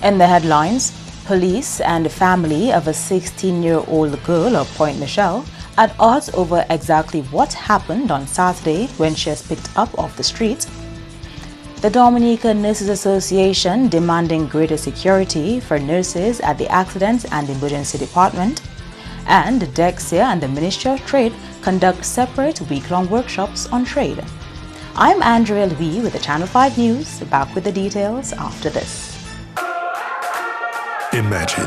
In the headlines, police and the family of a 16-year-old girl of Point Michelle at odds over exactly what happened on Saturday when she was picked up off the street. The Dominican Nurses Association demanding greater security for nurses at the Accident and Emergency Department. And Dexia and the Ministry of Trade conduct separate week-long workshops on trade. I'm Andrea Louis with the Channel 5 News, back with the details after this. Imagine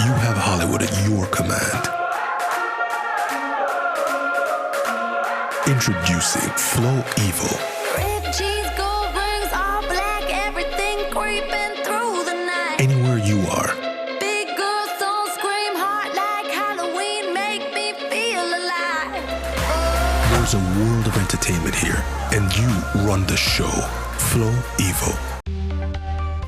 you have Hollywood at your command. Introducing Flow Evil. Anywhere you are. Big girls don't scream hard like Halloween, make me feel alive. There's a world of entertainment here, and you run the show. Flow Evil.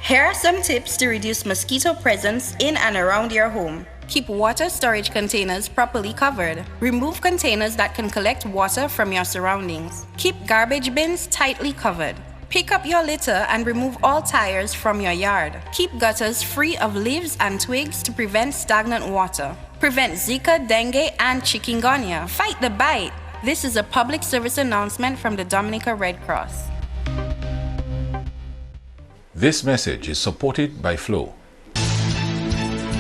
Here are some tips to reduce mosquito presence in and around your home. Keep water storage containers properly covered. Remove containers that can collect water from your surroundings. Keep garbage bins tightly covered. Pick up your litter and remove all tires from your yard. Keep gutters free of leaves and twigs to prevent stagnant water. Prevent Zika, dengue, and chikungunya. Fight the bite. This is a public service announcement from the Dominica Red Cross. This message is supported by Flow.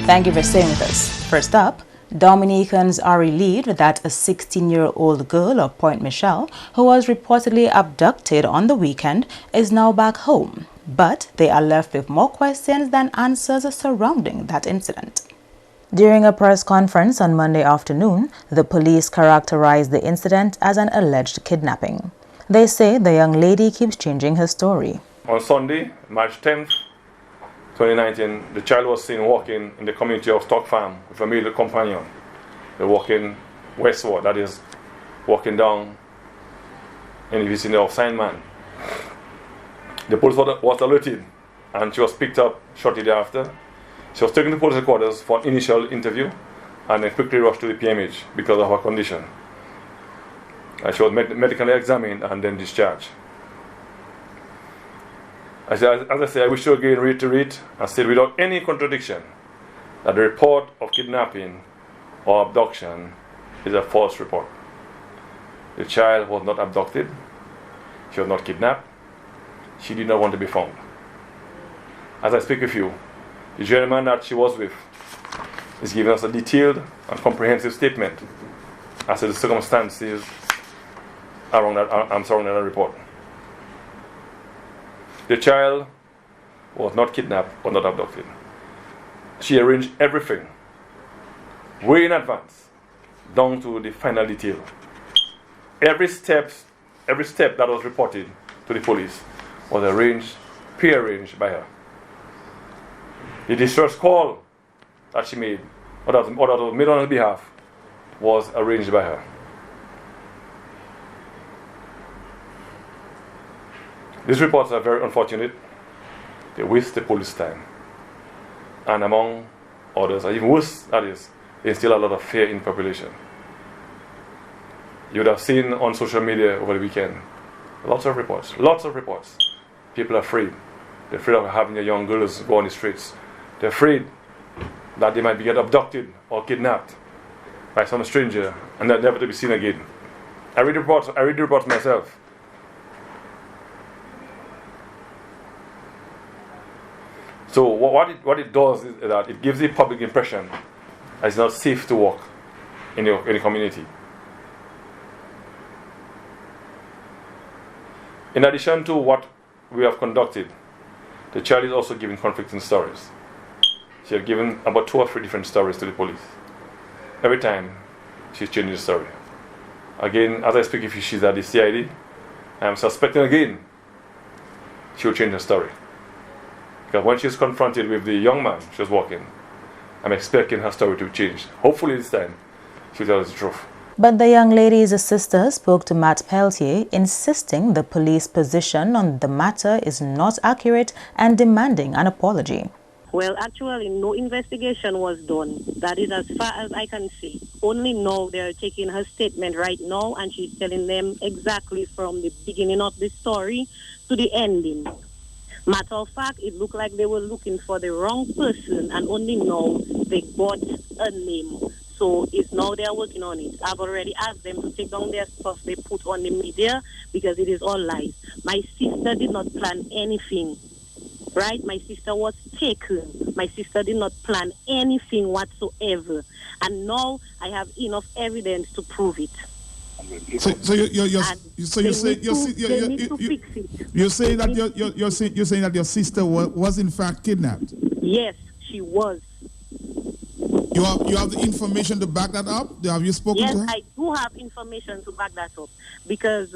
Thank you for staying with us. First up, Dominicans are relieved that a 16-year-old girl of Point Michelle, who was reportedly abducted on the weekend, is now back home. But they are left with more questions than answers surrounding that incident. During a press conference on Monday afternoon, the police characterized the incident as an alleged kidnapping. They say the young lady keeps changing her story. On Sunday, March 10th, 2019, the child was seen walking in the community of Stock Farm with a male companion. They were walking westward, that is, walking down in the vicinity of Signman. The police was alerted and she was picked up shortly thereafter. She was taken to police headquarters for an initial interview and then quickly rushed to the PMH because of her condition. She was medically examined and then discharged. As I say, I wish to again reiterate and state without any contradiction that the report of kidnapping or abduction is a false report. The child was not abducted, she was not kidnapped, she did not want to be found. As I speak with you, the gentleman that she was with is giving us a detailed and comprehensive statement as to the circumstances surrounding that report. The child was not kidnapped or not abducted. She arranged everything way in advance, down to the final detail. Every step that was reported to the police was pre-arranged by her. The distress call that she made, or that was made on her behalf, was arranged by her. These reports are very unfortunate. They waste the police time. And among others, or even worse, that is, they instill a lot of fear in the population. You would have seen on social media over the weekend, lots of reports. People are afraid. They're afraid of having their young girls go on the streets. They're afraid that they might get abducted or kidnapped by some stranger and they're never to be seen again. I read the reports myself. So what it does is that it gives the public impression that it's not safe to walk in the community. In addition to what we have conducted, the child is also giving conflicting stories. She has given about 2 or 3 different stories to the police. Every time she's changing the story. Again, as I speak, if she's at the CID, I'm suspecting again she'll change her story. Because when she's confronted with the young man she was walking, I'm expecting her story to change. Hopefully this time, she'll tell us the truth. But the young lady's sister spoke to Matt Peltier, insisting the police position on the matter is not accurate and demanding an apology. Well, actually, no investigation was done. That is as far as I can see. Only now they're taking her statement right now, and she's telling them exactly from the beginning of the story to the ending. Matter of fact, it looked like they were looking for the wrong person, and only now they got a name. So it's now they're working on it. I've already asked them to take down their stuff they put on the media because it is all lies. My sister did not plan anything, right? My sister was taken. My sister did not plan anything whatsoever. And now I have enough evidence to prove it. So you're saying that your sister was in fact kidnapped? Yes, she was. You have the information to back that up? Have you spoken to her? Yes, I do have information to back that up because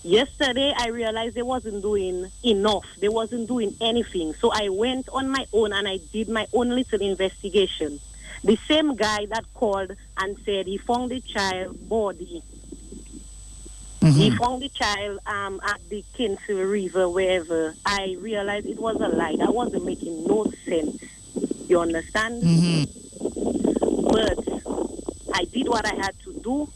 yesterday I realized they wasn't doing enough. They wasn't doing anything. So I went on my own and I did my own little investigation. The same guy that called and said he found the child body. Mm-hmm. He found the child at the Kinsale River, wherever. I realized it was a lie. That wasn't making no sense. You understand? Mm-hmm. But I did what I had to do.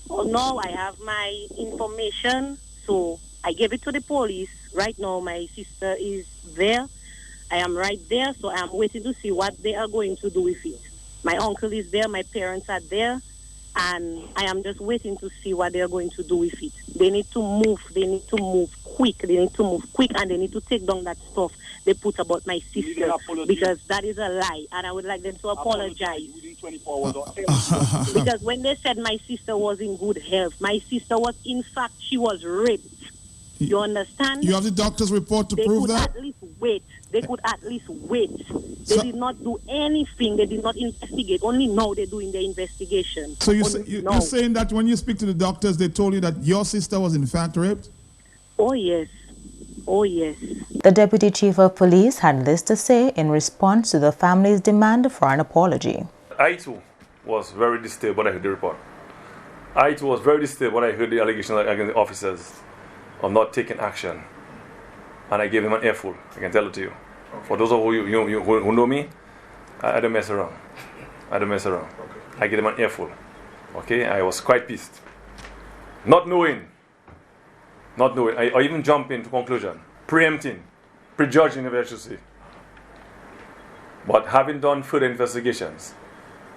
Oh, now I have my information, so I gave it to the police. Right now, my sister is there. I am right there, so I am waiting to see what they are going to do with it. My uncle is there, my parents are there, and I am just waiting to see what they are going to do with it. They need to move. They need to move quick. They need to move quick, and they need to take down that stuff they put about my sister, because that is a lie, and I would like them to apologize. Because when they said my sister was in good health, my sister was, in fact, she was raped. You understand? You have the doctor's report to prove that? They could at least wait. They could at least wait. They did not do anything. They did not investigate. Only now they're doing the investigation. So you're saying that when you speak to the doctors, they told you that your sister was in fact raped? Oh, yes. Oh, yes. The Deputy Chief of Police had this to say in response to the family's demand for an apology. I too was very disturbed when I heard the report. I too was very disturbed when I heard the allegation against the officers of not taking action. And I gave him an earful, I can tell it to you. Okay. For those of you who know me, I don't mess around. I don't mess around. Okay. I gave him an earful. Okay, I was quite pissed. Not knowing. I even jumped into conclusion, preempting, prejudging, if I should say. But having done further investigations,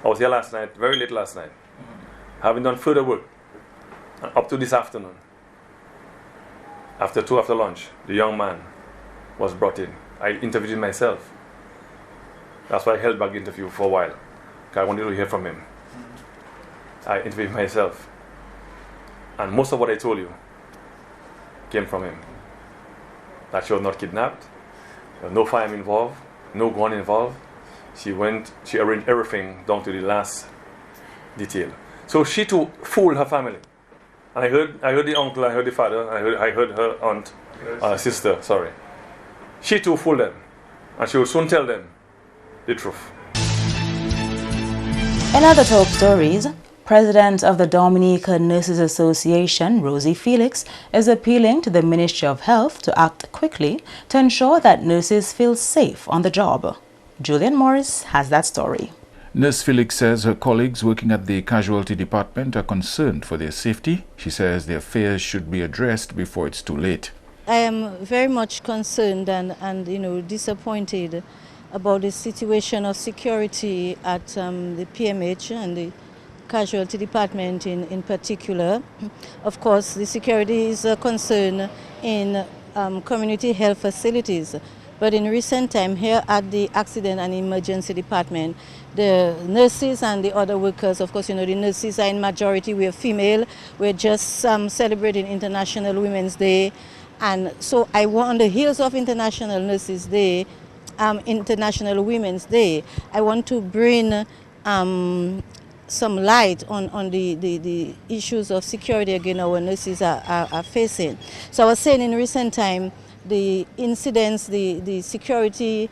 I was here last night, very late last night, having done further work, and up to this afternoon, after lunch, the young man was brought in. I interviewed him myself. That's why I held back the interview for a while, because I wanted to hear from him. I interviewed him myself. And most of what I told you came from him. That she was not kidnapped, there was no firearm involved, no gun involved. She arranged everything down to the last detail. So she too fooled her family. And I heard the uncle, I heard the father, I heard her aunt, sister, sorry. She too fooled them. And she will soon tell them the truth. In other top stories, President of the Dominica Nurses Association, Rosie Felix, is appealing to the Ministry of Health to act quickly to ensure that nurses feel safe on the job. Julian Morris has that story. Nurse Felix says her colleagues working at the casualty department are concerned for their safety. She says their fears should be addressed before it's too late. I am very much concerned and disappointed about the situation of security at the PMH and the casualty department in particular. Of course, the security is a concern in community health facilities. But in recent time, here at the accident and emergency department, the nurses and the other workers, of course, the nurses are in majority, we're female. We're just celebrating International Women's Day. And so on the heels of International Nurses Day, International Women's Day, I want to bring some light on the issues of security again our nurses are facing. So I was saying in recent time, the incidents, the security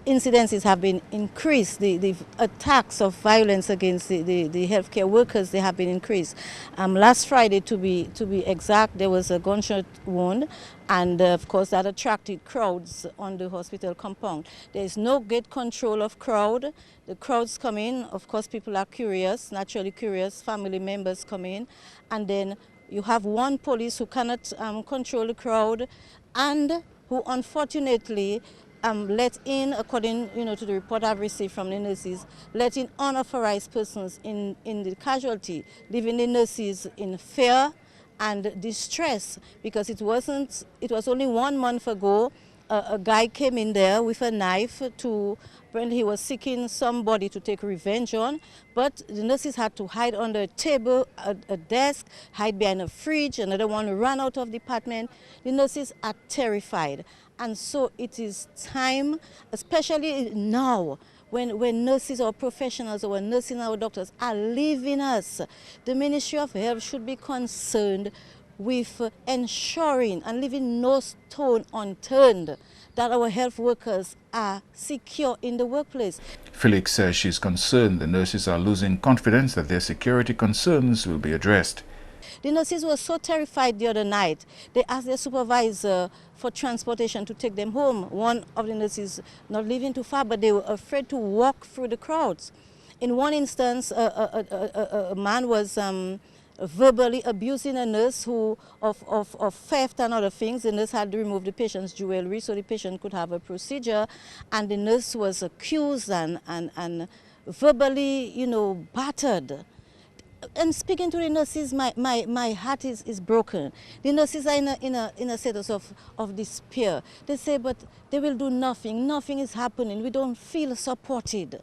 incidences have been increased. The attacks of violence against the healthcare workers, they have been increased. Last Friday, to be exact, there was a gunshot wound, and of course that attracted crowds on the hospital compound. There is no gate control of crowd. The crowds come in. Of course, people are curious, naturally curious. Family members come in, and then you have one police who cannot control the crowd, and who unfortunately let in, according to the report I've received from the nurses, let in unauthorized persons in the casualty, leaving the nurses in fear and distress, because it was only 1 month ago a guy came in there with a knife when he was seeking somebody to take revenge on, but the nurses had to hide under a table, a desk, hide behind a fridge. Another one ran out of the department. The nurses are terrified, and so it is time, especially now, when nurses or professionals or nursing our doctors are leaving us, the Ministry of Health should be concerned with ensuring and leaving no stone unturned that our health workers are secure in the workplace. Felix says she's concerned the nurses are losing confidence that their security concerns will be addressed. The nurses were so terrified the other night, they asked their supervisor for transportation to take them home. One of the nurses not living too far, but they were afraid to walk through the crowds. In one instance, a man was verbally abusing a nurse of theft and other things. The nurse had to remove the patient's jewelry so the patient could have a procedure, and the nurse was accused and verbally, battered. And speaking to the nurses, my heart is broken. The nurses are in a status of despair. They say, but they will do nothing. Nothing is happening. We don't feel supported.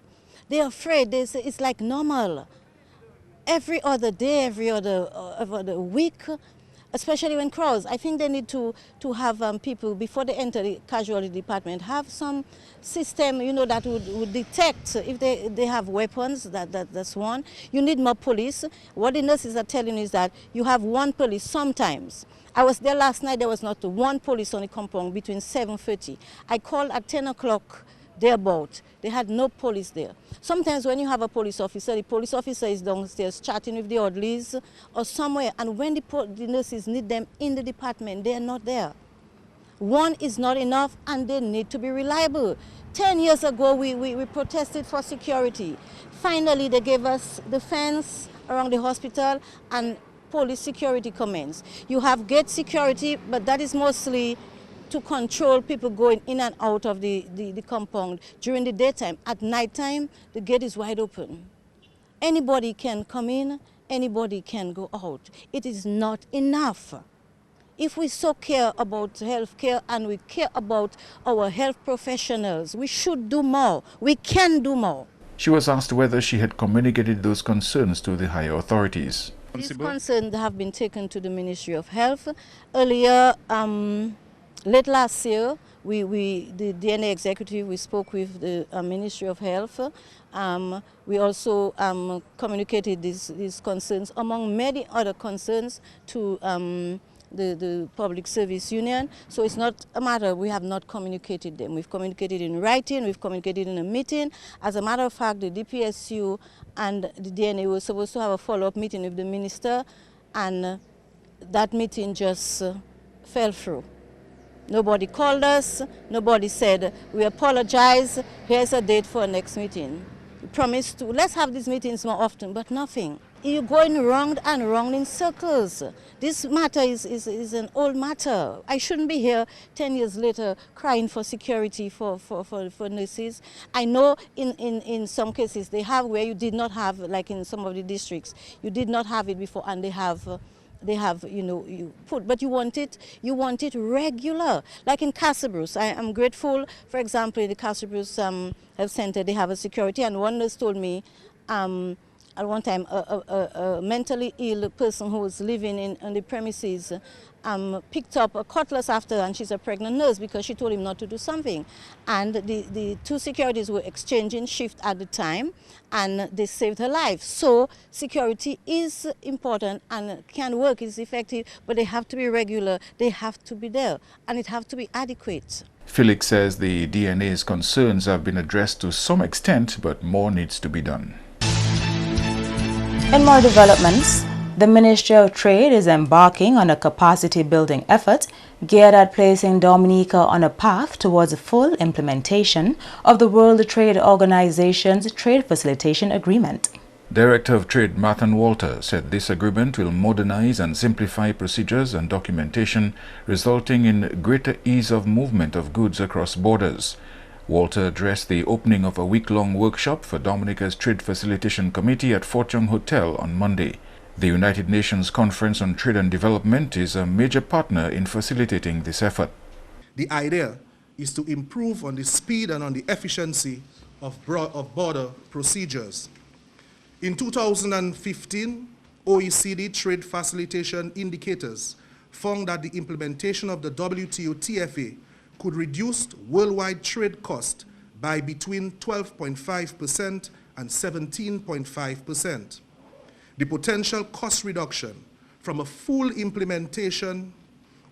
They're afraid. They say it's like normal. Every other day, every other week, especially when crowds. I think they need to have people, before they enter the casualty department, have some system, that would detect if they have weapons. That's one. You need more police. What the nurses are telling is that you have one police sometimes. I was there last night, there was not one police on the compound between 7:30. I called at 10 o'clock. Thereabout. They had no police there. Sometimes when you have a police officer, the police officer is downstairs chatting with the orderlies or somewhere, and when the nurses need them in the department, they are not there. One is not enough, and they need to be reliable. 10 years ago, we protested for security. Finally, they gave us the fence around the hospital and police security commenced. You have gate security, but that is mostly to control people going in and out of the compound during the daytime. At nighttime, the gate is wide open. Anybody can come in, anybody can go out. It is not enough. If we so care about health care and we care about our health professionals, we should do more. We can do more. She was asked whether she had communicated those concerns to the higher authorities. These concerns have been taken to the Ministry of Health. Earlier, late last year, the DNA executive, we spoke with the Ministry of Health. We also communicated these concerns, among many other concerns, to the Public Service Union. So it's not a matter, we have not communicated them. We've communicated in writing, we've communicated in a meeting. As a matter of fact, the DPSU and the DNA were supposed to have a follow-up meeting with the minister, and that meeting just fell through. Nobody called us, nobody said, we apologize, here's a date for our next meeting. We promised to, let's have these meetings more often, but nothing. You're going round and round in circles. This matter is an old matter. I shouldn't be here 10 years later crying for security for nurses. I know in some cases they have where you did not have, like in some of the districts, you did not have it before, and they have, you put, but you want it regular. Like in Casabruce, I am grateful, for example, in the Casabruce Health Center, they have a security, and one nurse told me at one time a mentally ill person who was living on the premises picked up a cutlass after her, and she's a pregnant nurse, because she told him not to do something. And the two securities were exchanging shift at the time, and they saved her life. So security is important and can work, is effective, but they have to be regular, they have to be there, and it have to be adequate. Felix says the DNA's concerns have been addressed to some extent, but more needs to be done. In more developments, the Ministry of Trade is embarking on a capacity-building effort geared at placing Dominica on a path towards a full implementation of the World Trade Organization's Trade Facilitation Agreement. Director of Trade Martin Walter said this agreement will modernize and simplify procedures and documentation, resulting in greater ease of movement of goods across borders. Walter addressed the opening of a week-long workshop for Dominica's Trade Facilitation Committee at Fort Young Hotel on Monday. The United Nations Conference on Trade and Development is a major partner in facilitating this effort. The idea is to improve on the speed and on the efficiency of border procedures. In 2015, OECD trade facilitation indicators found that the implementation of the WTO TFA could reduce worldwide trade cost by between 12.5% and 17.5%. The potential cost reduction from a full implementation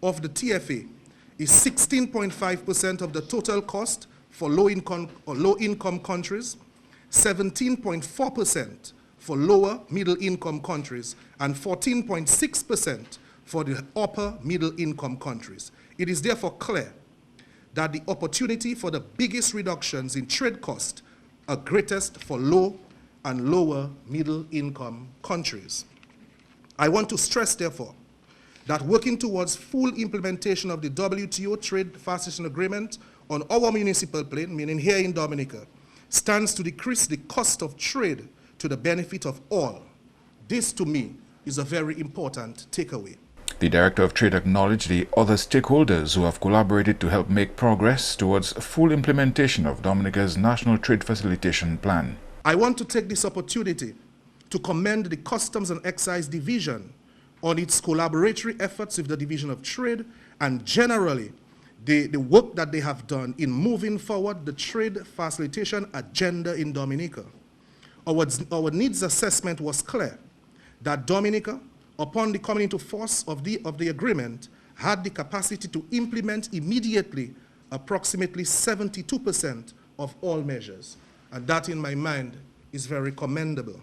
of the TFA is 16.5% of the total cost for low-income countries, 17.4% for lower middle-income countries, and 14.6% for the upper middle-income countries. It is therefore clear that the opportunity for the biggest reductions in trade cost are greatest for low and lower middle-income countries. I want to stress, therefore, that working towards full implementation of the WTO Trade Facilitation Agreement on our municipal plane, meaning here in Dominica, stands to decrease the cost of trade to the benefit of all. This, to me, is a very important takeaway. The Director of Trade acknowledged the other stakeholders who have collaborated to help make progress towards full implementation of Dominica's National Trade Facilitation Plan. I want to take this opportunity to commend the Customs and Excise Division on its collaboratory efforts with the Division of Trade and generally the work that they have done in moving forward the trade facilitation agenda in Dominica. Our needs assessment was clear that Dominica, upon the coming into force of the agreement, had the capacity to implement immediately approximately 72% of all measures. And that, in my mind, is very commendable.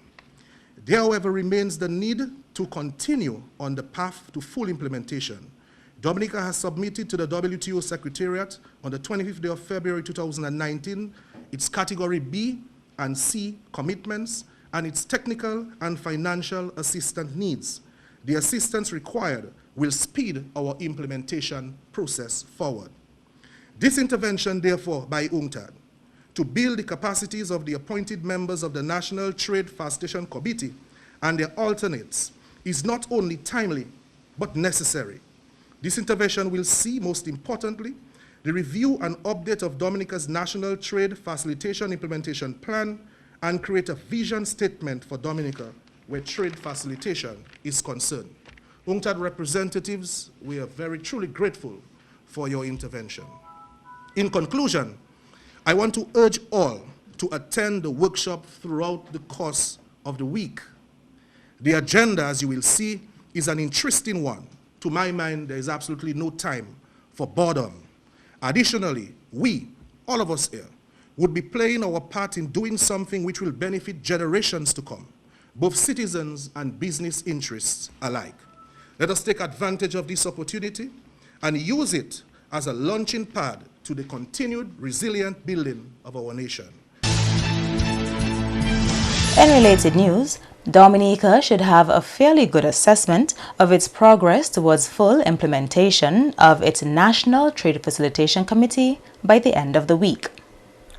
There, however, remains the need to continue on the path to full implementation. Dominica has submitted to the WTO Secretariat on the 25th day of February 2019 its Category B and C commitments and its technical and financial assistance needs. The assistance required will speed our implementation process forward. This intervention, therefore, by UNCTAD to build the capacities of the appointed members of the National Trade Facilitation Committee and their alternates is not only timely, but necessary. This intervention will see, most importantly, the review and update of Dominica's National Trade Facilitation Implementation Plan and create a vision statement for Dominica where trade facilitation is concerned. UNCTAD representatives, we are very truly grateful for your intervention. In conclusion, I want to urge all to attend the workshop throughout the course of the week. The agenda, as you will see, is an interesting one. To my mind, there is absolutely no time for boredom. Additionally, we, all of us here, would be playing our part in doing something which will benefit generations to come, both citizens and business interests alike. Let us take advantage of this opportunity and use it as a launching pad to the continued resilient building of our nation. In related news, Dominica should have a fairly good assessment of its progress towards full implementation of its National Trade Facilitation Committee by the end of the week.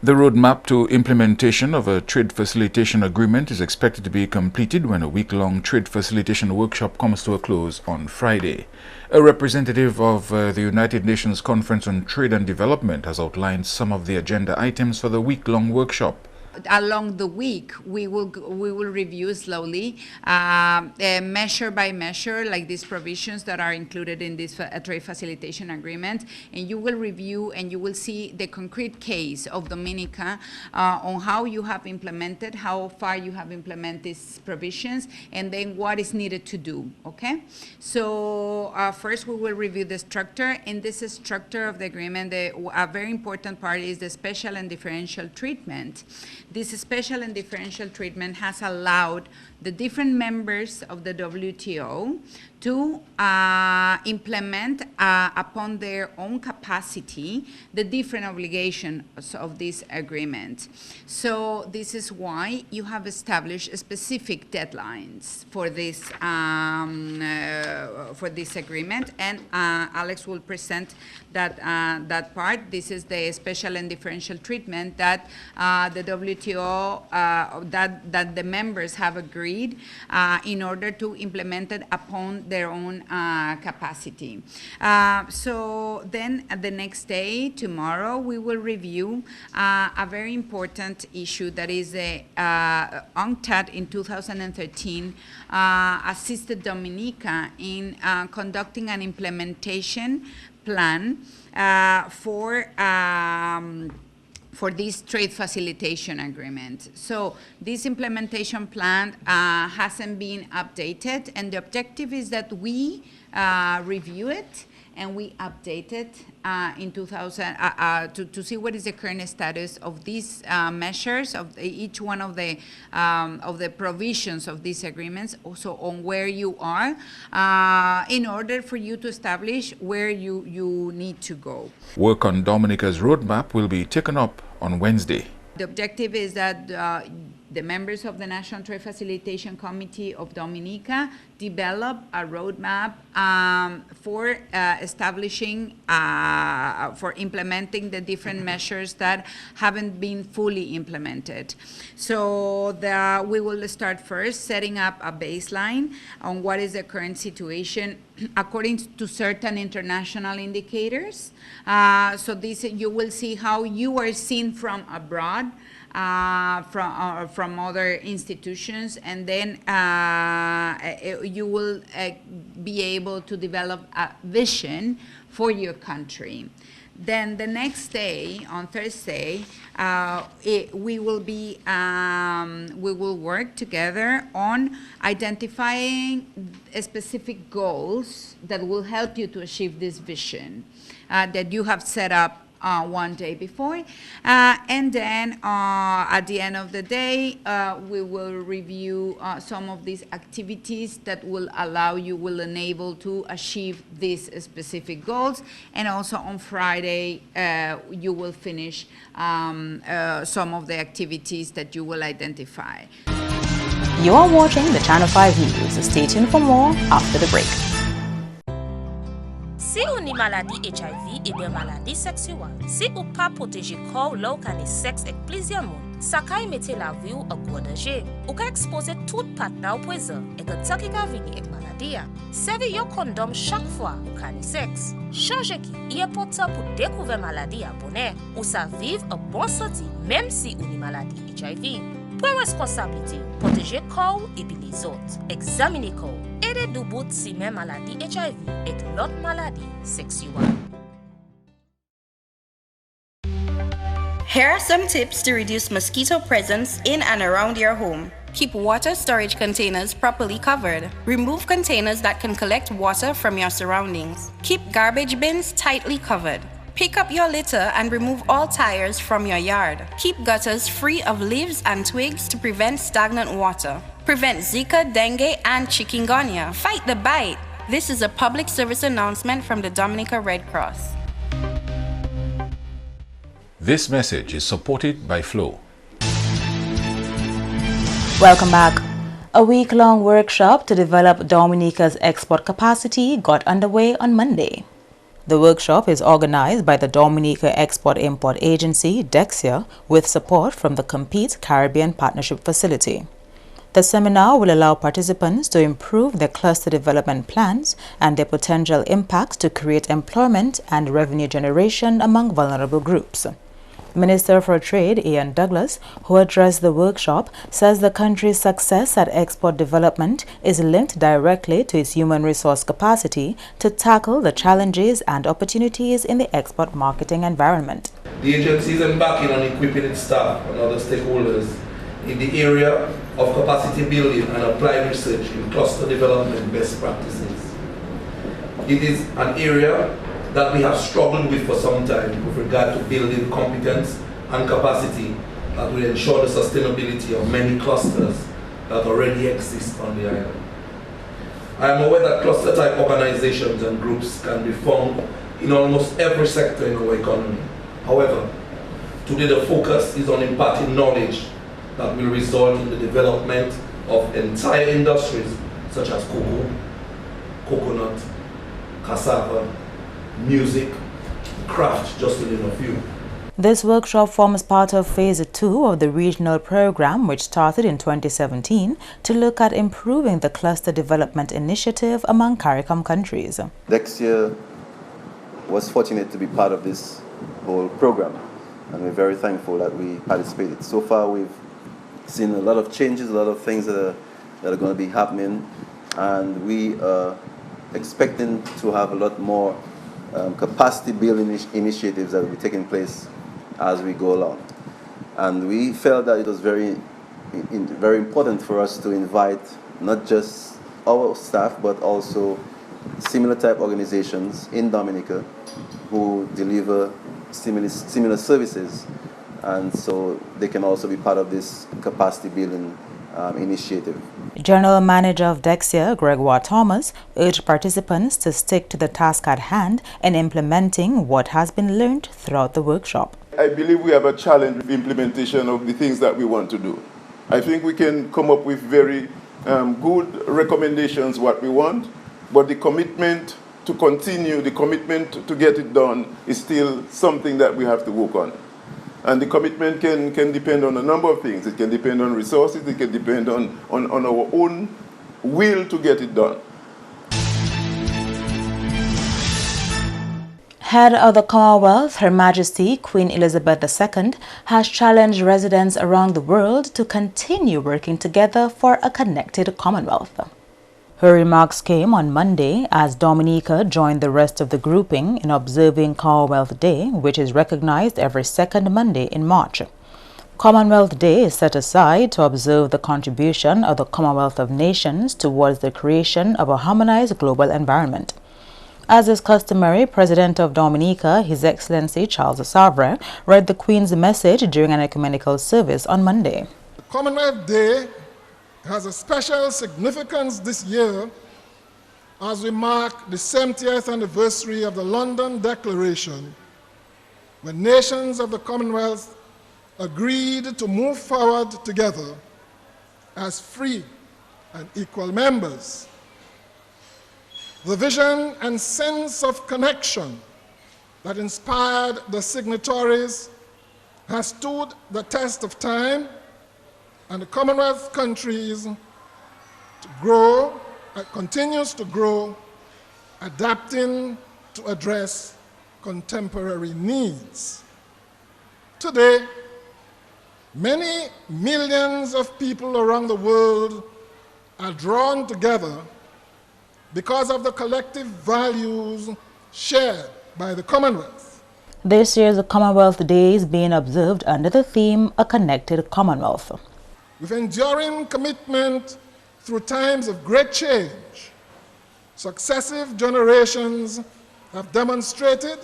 The roadmap to implementation of a trade facilitation agreement is expected to be completed when a week-long trade facilitation workshop comes to a close on Friday. A representative of the United Nations Conference on Trade and Development has outlined some of the agenda items for the week-long workshop. Along the week, we will review slowly, measure by measure, like these provisions that are included in this trade facilitation agreement, and you will review and you will see the concrete case of Dominica on how you have implemented, how far you have implemented these provisions, and then what is needed to do, okay? So first we will review the structure. In this structure of the agreement, a very important part is the special and differential treatment This special and differential treatment has allowed the different members of the WTO to implement upon their own capacity the different obligations of this agreement. So this is why you have established specific deadlines for this agreement, and Alex will present that part. This is the special and differential treatment that the WTO, that the members have agreed in order to implement it upon their own capacity. So then the next day, tomorrow, we will review a very important issue that is UNCTAD in 2013 assisted Dominica in conducting an implementation plan for this trade facilitation agreement. So this implementation plan hasn't been updated, and the objective is that we review it and we update it in 2000 to see what is the current status of these measures, of each one of the provisions of these agreements, also on where you are, in order for you to establish where you need to go. Work on Dominica's roadmap will be taken up on Wednesday. The objective is that the members of the National Trade Facilitation Committee of Dominica develop a roadmap for establishing, for implementing the different measures that haven't been fully implemented. So we will start first setting up a baseline on what is the current situation according to certain international indicators. So this, you will see how you are seen from abroad, from other institutions, and then you will be able to develop a vision for your country. Then the next day, on Thursday, we will work together on identifying specific goals that will help you to achieve this vision that you have set up one day before, and then at the end of the day, we will review some of these activities that will enable to achieve these specific goals, and also on Friday you will finish some of the activities that you will identify. You are watching the Channel 5 News. Stay tuned for more after the break. Si ou ni maladie HIV et bien maladie sexuelle, si ou pas protéger corps là ou kane sexe avec plusieurs monde, ça kay mette la vie ou en gros danger. Ou ka expose tout partenaire au poison et que ça qui ka vini avec maladie. Servi yo condom chaque fois ou kane sexe. Changer qui est important pour découvrir maladie à bonheur ou ça vivre en bonne santé même si ou ni maladie HIV. Prends responsabilité, protéger corps et puis les autres. Examinez corps. Aidez du bout si même maladie HIV et l'autre maladie sexuelle. Here are some tips to reduce mosquito presence in and around your home. Keep water storage containers properly covered. Remove containers that can collect water from your surroundings. Keep garbage bins tightly covered. Pick up your litter and remove all tires from your yard. Keep gutters free of leaves and twigs to prevent stagnant water. Prevent Zika, dengue, and chikungunya. Fight the bite. This is a public service announcement from the Dominica Red Cross. This message is supported by Flow. Welcome back. A week-long workshop to develop Dominica's export capacity got underway on Monday. The workshop is organized by the Dominica Export-Import Agency, DEXIA, with support from the Compete Caribbean Partnership Facility. The seminar will allow participants to improve their cluster development plans and their potential impacts to create employment and revenue generation among vulnerable groups. Minister for Trade Ian Douglas, who addressed the workshop, says the country's success at export development is linked directly to its human resource capacity to tackle the challenges and opportunities in the export marketing environment. The agency is embarking on equipping its staff and other stakeholders in the area of capacity building and applied research in cluster development best practices. It is an area that we have struggled with for some time with regard to building competence and capacity that will ensure the sustainability of many clusters that already exist on the island. I am aware that cluster-type organizations and groups can be found in almost every sector in our economy. However, today the focus is on imparting knowledge that will result in the development of entire industries such as cocoa, coconut, cassava, music, craft, just to name a few. This workshop forms part of Phase 2 of the regional program, which started in 2017 to look at improving the cluster development initiative among CARICOM countries. Dexia was fortunate to be part of this whole program, and we're very thankful that we participated. So far, we've seen a lot of changes, a lot of things that are going to be happening, and we are expecting to have a lot more capacity building initiatives that will be taking place as we go along. And we felt that it was very important for us to invite not just our staff, but also similar type organizations in Dominica who deliver similar services, and so they can also be part of this capacity building initiative. General Manager of Dexia, Gregoire Thomas, urged participants to stick to the task at hand in implementing what has been learned throughout the workshop. I believe we have a challenge with the implementation of the things that we want to do. I think we can come up with very good recommendations what we want, but the commitment to continue, the commitment to get it done is still something that we have to work on. And the commitment can depend on a number of things. It can depend on resources, it can depend on our own will to get it done. Head of the Commonwealth, Her Majesty Queen Elizabeth II, has challenged residents around the world to continue working together for a connected Commonwealth. Her remarks came on Monday as Dominica joined the rest of the grouping in observing Commonwealth Day, which is recognized every second Monday in March. Commonwealth Day is set aside to observe the contribution of the Commonwealth of Nations towards the creation of a harmonized global environment. As is customary, President of Dominica, His Excellency Charles Savre, read the Queen's message during an ecumenical service on Monday. Commonwealth Day has a special significance this year as we mark the 70th anniversary of the London Declaration, when nations of the Commonwealth agreed to move forward together as free and equal members. The vision and sense of connection that inspired the signatories has stood the test of time, and the Commonwealth countries continues to grow, adapting to address contemporary needs. Today, many millions of people around the world are drawn together because of the collective values shared by the Commonwealth. This year's Commonwealth Day is being observed under the theme, A Connected Commonwealth. With enduring commitment through times of great change, successive generations have demonstrated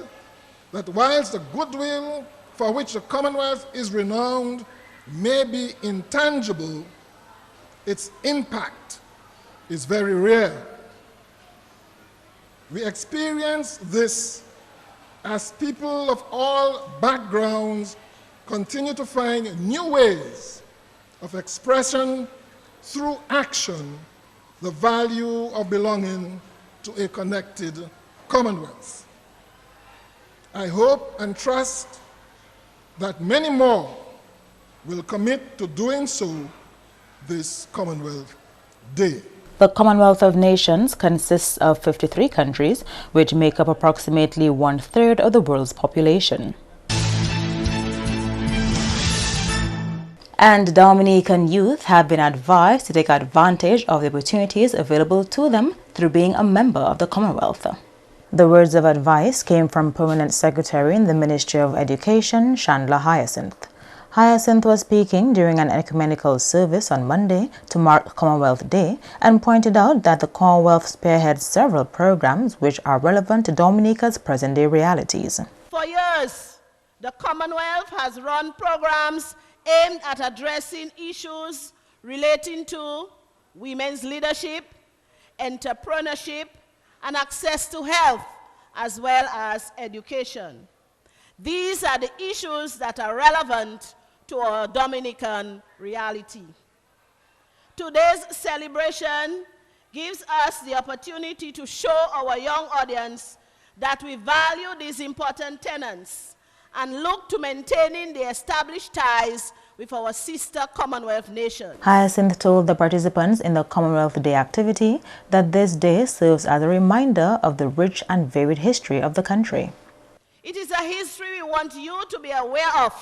that whilst the goodwill for which the Commonwealth is renowned may be intangible, its impact is very rare. We experience this as people of all backgrounds continue to find new ways of expression through action, the value of belonging to a connected Commonwealth. I hope and trust that many more will commit to doing so this Commonwealth Day. The Commonwealth of Nations consists of 53 countries, which make up approximately 1/3 of the world's population. And Dominican youth have been advised to take advantage of the opportunities available to them through being a member of the Commonwealth. The words of advice came from Permanent Secretary in the Ministry of Education, Chandler Hyacinth. Hyacinth was speaking during an ecumenical service on Monday to mark Commonwealth Day and pointed out that the Commonwealth spearheads several programs which are relevant to Dominica's present-day realities. For years, the Commonwealth has run programs aimed at addressing issues relating to women's leadership, entrepreneurship, and access to health, as well as education. These are the issues that are relevant to our Dominican reality. Today's celebration gives us the opportunity to show our young audience that we value these important tenets and look to maintaining the established ties with our sister Commonwealth nations. Hyacinth told the participants in the Commonwealth Day activity that this day serves as a reminder of the rich and varied history of the country. It is a history we want you to be aware of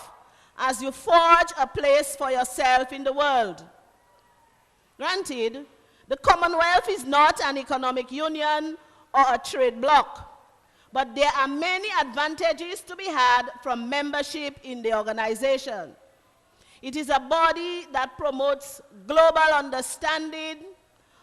as you forge a place for yourself in the world. Granted, the Commonwealth is not an economic union or a trade bloc, but there are many advantages to be had from membership in the organization. It is a body that promotes global understanding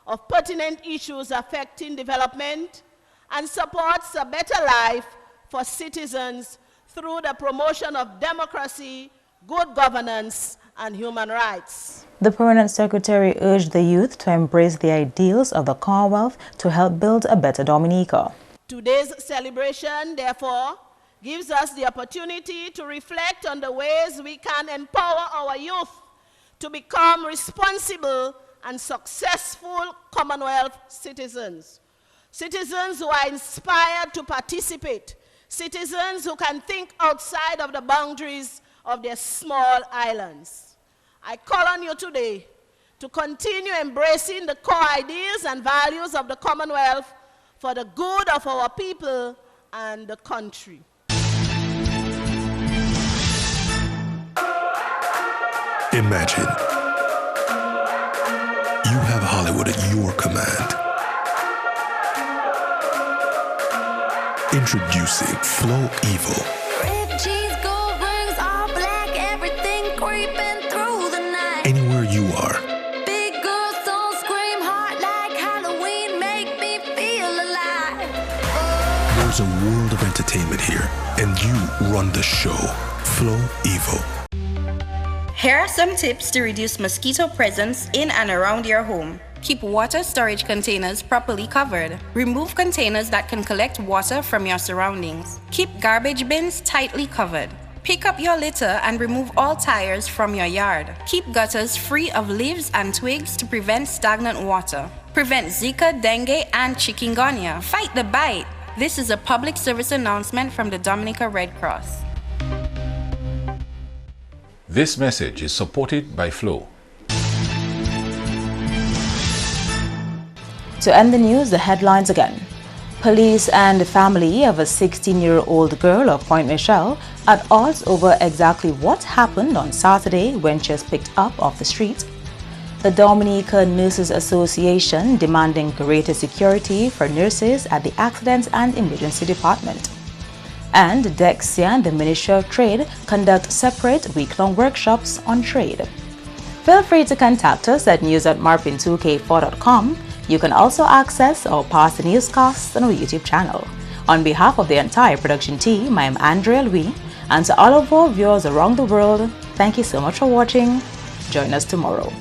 of pertinent issues affecting development and supports a better life for citizens through the promotion of democracy, good governance, and human rights. The Permanent Secretary urged the youth to embrace the ideals of the Commonwealth to help build a better Dominica. Today's celebration, therefore, gives us the opportunity to reflect on the ways we can empower our youth to become responsible and successful Commonwealth citizens. Citizens who are inspired to participate, citizens who can think outside of the boundaries of their small islands. I call on you today to continue embracing the core ideas and values of the Commonwealth for the good of our people and the country. Imagine you have Hollywood at your command. Introducing Flow Evil. Ripped jeans, gold rings, all black, everything creeping through the night. Anywhere you are, Big girls don't scream hard like Halloween, make me feel alive. there's a world of entertainment here, and you run the show. Flow Evil. Here are some tips to reduce mosquito presence in and around your home. Keep water storage containers properly covered. Remove containers that can collect water from your surroundings. Keep garbage bins tightly covered. Pick up your litter and remove all tires from your yard. Keep gutters free of leaves and twigs to prevent stagnant water. Prevent Zika, dengue, and chikungunya. Fight the bite. This is a public service announcement from the Dominica Red Cross. This message is supported by Flow. To end the news, the headlines again. Police and the family of a 16-year-old girl of Point Michelle at odds over exactly what happened on Saturday when she was picked up off the street. The Dominica Nurses Association demanding greater security for nurses at the Accidents and Emergency Department. And Dexia and the Ministry of Trade conduct separate week-long workshops on trade. Feel free to contact us at news@marpin2k4.com. You can also access our past newscasts on our YouTube channel. On behalf of the entire production team, I am Andrea Louis, and to all of our viewers around the world, thank you so much for watching. Join us tomorrow.